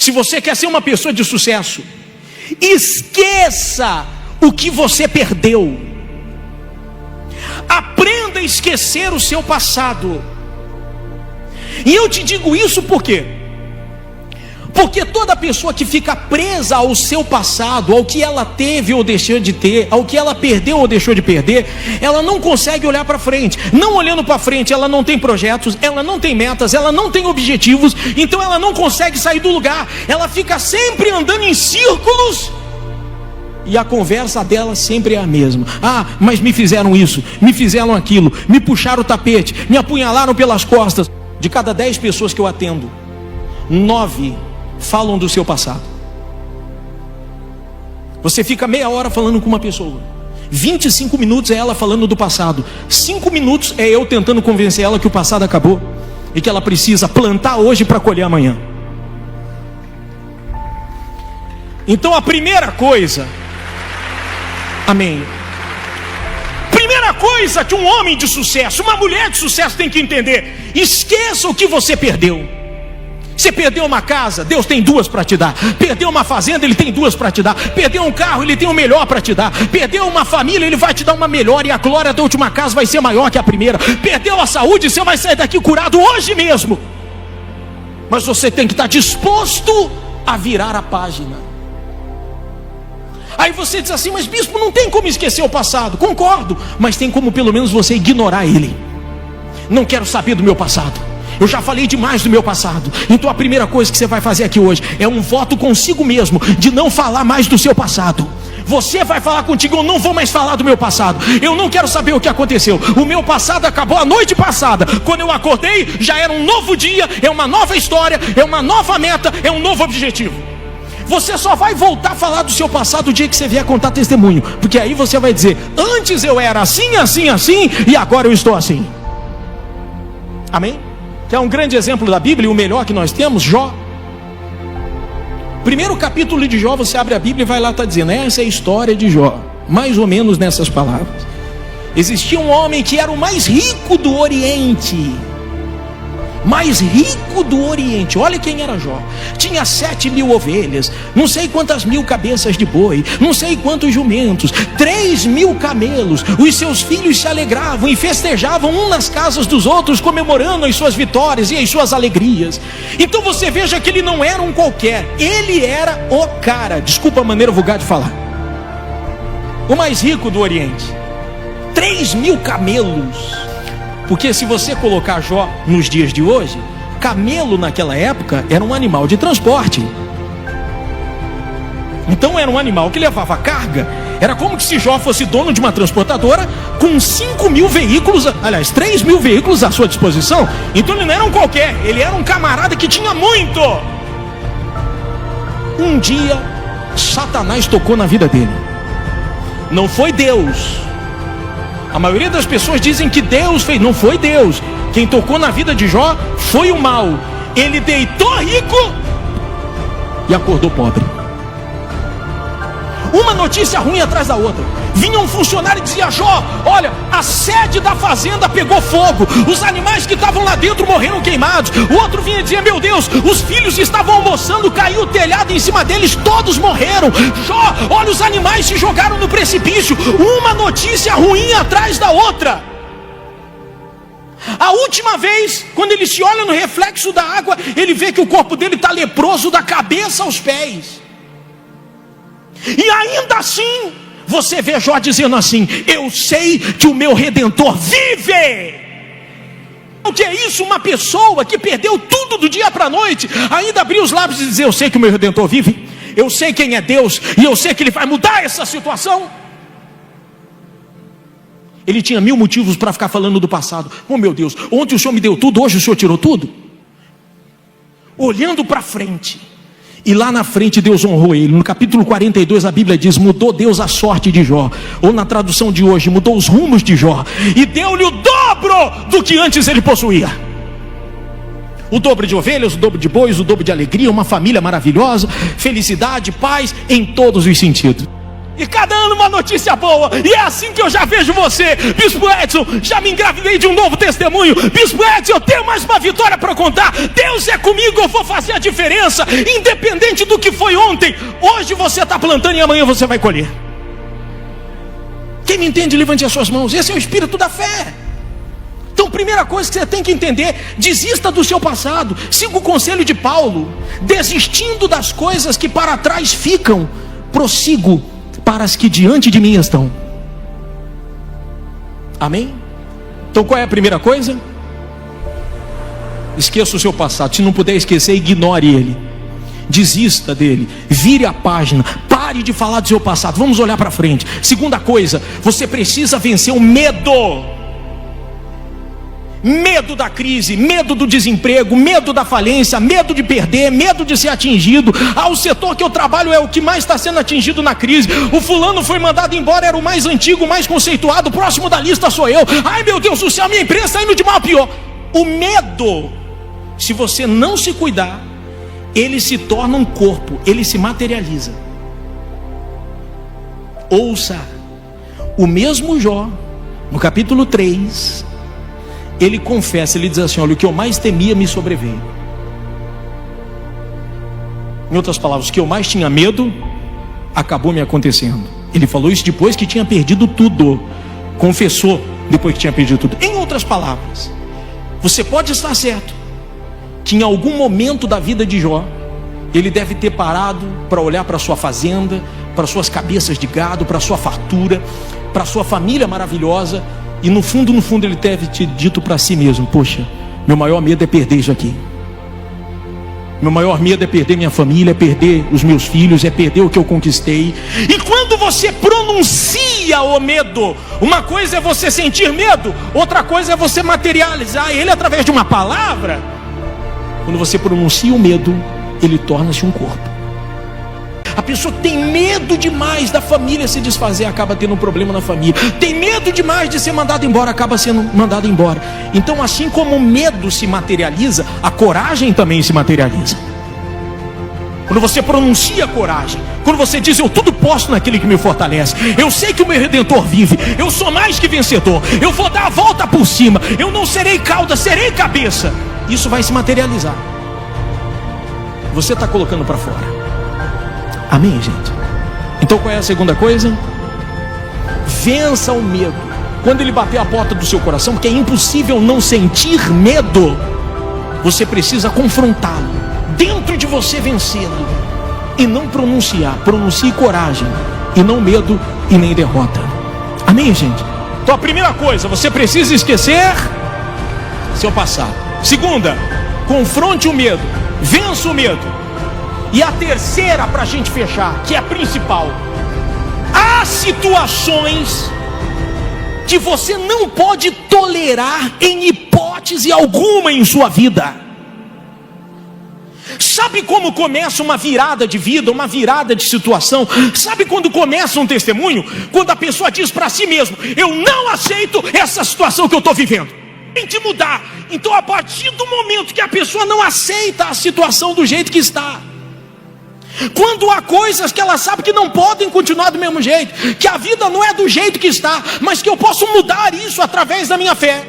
Se você quer ser uma pessoa de sucesso, esqueça o que você perdeu. Aprenda a esquecer o seu passado. E eu te digo isso por quê? Porque toda pessoa que fica presa ao seu passado, ao que ela teve ou deixou de ter, ao que ela perdeu ou deixou de perder, ela não consegue olhar para frente. Não olhando para frente, ela não tem projetos, ela não tem metas, ela não tem objetivos, então ela não consegue sair do lugar. Ela fica sempre andando em círculos e a conversa dela sempre é a mesma. Ah, mas me fizeram isso, me fizeram aquilo, me puxaram o tapete, me apunhalaram pelas costas. De cada 10 pessoas que eu atendo, 9 falam do seu passado. Você fica meia hora falando com uma pessoa, 25 minutos é ela falando do passado, 5 minutos é eu tentando convencer ela que o passado acabou e que ela precisa plantar hoje para colher amanhã. Então a primeira coisa, amém, primeira coisa que um homem de sucesso, uma mulher de sucesso tem que entender: esqueça o que você perdeu. Você perdeu uma casa, Deus tem 2 para te dar. Perdeu uma fazenda, Ele tem 2 para te dar. Perdeu um carro, Ele tem o melhor para te dar. Perdeu uma família, Ele vai te dar uma melhor, e a glória da última casa vai ser maior que a primeira. Perdeu a saúde, você vai sair daqui curado hoje mesmo. Mas você tem que estar disposto a virar a página. Aí você diz assim: mas bispo, não tem como esquecer o passado. Concordo, mas tem como pelo menos você ignorar ele. Não quero saber do meu passado, eu já falei demais do meu passado. Então a primeira coisa que você vai fazer aqui hoje é um voto consigo mesmo de não falar mais do seu passado. Você vai falar contigo: eu não vou mais falar do meu passado. Eu não quero saber o que aconteceu. O meu passado acabou a noite passada. Quando eu acordei, já era um novo dia, é uma nova história, é uma nova meta, é um novo objetivo. Você só vai voltar a falar do seu passado o dia que você vier contar testemunho, porque aí você vai dizer: antes eu era assim, assim, assim, e agora eu estou assim. Amém? Que é um grande exemplo da Bíblia, e o melhor que nós temos, Jó. Primeiro capítulo de Jó, você abre a Bíblia e vai lá, está dizendo: essa é a história de Jó, mais ou menos nessas palavras. Existia um homem que era o mais rico do Oriente. Mais rico do Oriente. Olha quem era Jó. Tinha 7.000 ovelhas, não sei quantas mil cabeças de boi, não sei quantos jumentos, 3.000 camelos. Os seus filhos se alegravam e festejavam um nas casas dos outros, comemorando as suas vitórias e as suas alegrias. Então você veja que ele não era um qualquer, ele era o cara, desculpa a maneira vulgar de falar, o mais rico do Oriente. 3.000 camelos. Porque se você colocar Jó nos dias de hoje, camelo naquela época era um animal de transporte. Então era um animal que levava carga. Era como se Jó fosse dono de uma transportadora com 5.000 veículos, aliás, 3.000 veículos à sua disposição. Então ele não era um qualquer, ele era um camarada que tinha muito. Um dia, Satanás tocou na vida dele. Não foi Deus. A maioria das pessoas dizem que Deus fez. Não foi Deus. Quem tocou na vida de Jó foi o mal. Ele deitou rico e acordou pobre. Uma notícia ruim atrás da outra. Vinha um funcionário e dizia: Jó, olha, a sede da fazenda pegou fogo, os animais que estavam lá dentro morreram queimados. O outro vinha e dizia: meu Deus, os filhos estavam almoçando, caiu o telhado em cima deles, todos morreram. Jó, olha, os animais se jogaram no precipício. Uma notícia ruim atrás da outra. A última vez, quando ele se olha no reflexo da água, ele vê que o corpo dele está leproso da cabeça aos pés. E ainda assim, você vê Jó dizendo assim: eu sei que o meu Redentor vive. O que é isso? Uma pessoa que perdeu tudo do dia para a noite, ainda abrir os lábios e dizer: eu sei que o meu Redentor vive, eu sei quem é Deus, e eu sei que Ele vai mudar essa situação. Ele tinha 1000 motivos para ficar falando do passado. Oh meu Deus, ontem o Senhor me deu tudo, hoje o Senhor tirou tudo. Olhando para frente. E lá na frente Deus honrou ele. No capítulo 42 a Bíblia diz: mudou Deus a sorte de Jó. Ou na tradução de hoje, mudou os rumos de Jó. E deu-lhe o dobro do que antes ele possuía. O dobro de ovelhas, o dobro de bois, o dobro de alegria, uma família maravilhosa, felicidade, paz em todos os sentidos. E cada ano uma notícia boa. E é assim que eu já vejo você. Bispo Edson, já me engravidei de um novo testemunho. Bispo Edson, eu tenho mais uma vitória para contar. Deus é comigo, eu vou fazer a diferença. Independente do que foi ontem. Hoje você está plantando e amanhã você vai colher. Quem me entende, levante as suas mãos. Esse é o espírito da fé. Então, primeira coisa que você tem que entender: desista do seu passado. Siga o conselho de Paulo. Desistindo das coisas que para trás ficam, prossigo para as que diante de mim estão. Amém? Então qual é a primeira coisa? Esqueça o seu passado. Se não puder esquecer, ignore ele. Desista dele. Vire a página. Pare de falar do seu passado. Vamos olhar para frente. Segunda coisa, você precisa vencer o medo. Medo da crise, medo do desemprego, medo da falência, medo de perder, medo de ser atingido. O setor que eu trabalho é o que mais está sendo atingido na crise. O fulano foi mandado embora, era o mais antigo, o mais conceituado. O próximo da lista sou eu. Ai meu Deus do céu, minha empresa está indo de mal a pior. O medo, se você não se cuidar, ele se torna um corpo, ele se materializa. Ouça, o mesmo Jó, no capítulo 3, ele confessa, ele diz assim: olha, o que eu mais temia me sobreveio. Em outras palavras, o que eu mais tinha medo acabou me acontecendo. Ele falou isso depois que tinha perdido tudo. Confessou depois que tinha perdido tudo. Em outras palavras, você pode estar certo que em algum momento da vida de Jó, ele deve ter parado para olhar para sua fazenda, para suas cabeças de gado, para sua fartura, para sua família maravilhosa. E no fundo ele deve ter dito para si mesmo: poxa, meu maior medo é perder isso aqui. Meu maior medo é perder minha família, é perder os meus filhos, é perder o que eu conquistei. E quando você pronuncia o medo, uma coisa é você sentir medo, outra coisa é você materializar ele através de uma palavra. Quando você pronuncia o medo, ele torna-se um corpo. A pessoa que tem medo demais da família se desfazer, acaba tendo um problema na família. Tem medo demais de ser mandado embora, acaba sendo mandado embora. Então, assim como o medo se materializa, a coragem também se materializa. Quando você pronuncia coragem, quando você diz: eu tudo posso naquele que me fortalece, eu sei que o meu Redentor vive, eu sou mais que vencedor, eu vou dar a volta por cima, eu não serei cauda, serei cabeça. Isso vai se materializar. Você está colocando para fora. Amém, gente? Então qual é a segunda coisa? Vença o medo. Quando ele bater a porta do seu coração, porque é impossível não sentir medo, você precisa confrontá-lo, dentro de você vencê-lo, e não pronunciar. Pronuncie coragem, e não medo e nem derrota. Amém, gente? Então a primeira coisa, você precisa esquecer seu passado. Segunda, confronte o medo, vença o medo. E a terceira, para a gente fechar, que é a principal: há situações que você não pode tolerar em hipótese alguma em sua vida. Sabe como começa uma virada de vida, uma virada de situação? Sabe quando começa um testemunho? Quando a pessoa diz para si mesmo: eu não aceito essa situação que eu estou vivendo, tem que mudar. Então, a partir do momento que a pessoa não aceita a situação do jeito que está, quando há coisas que ela sabe que não podem continuar do mesmo jeito, que a vida não é do jeito que está, mas que eu posso mudar isso através da minha fé,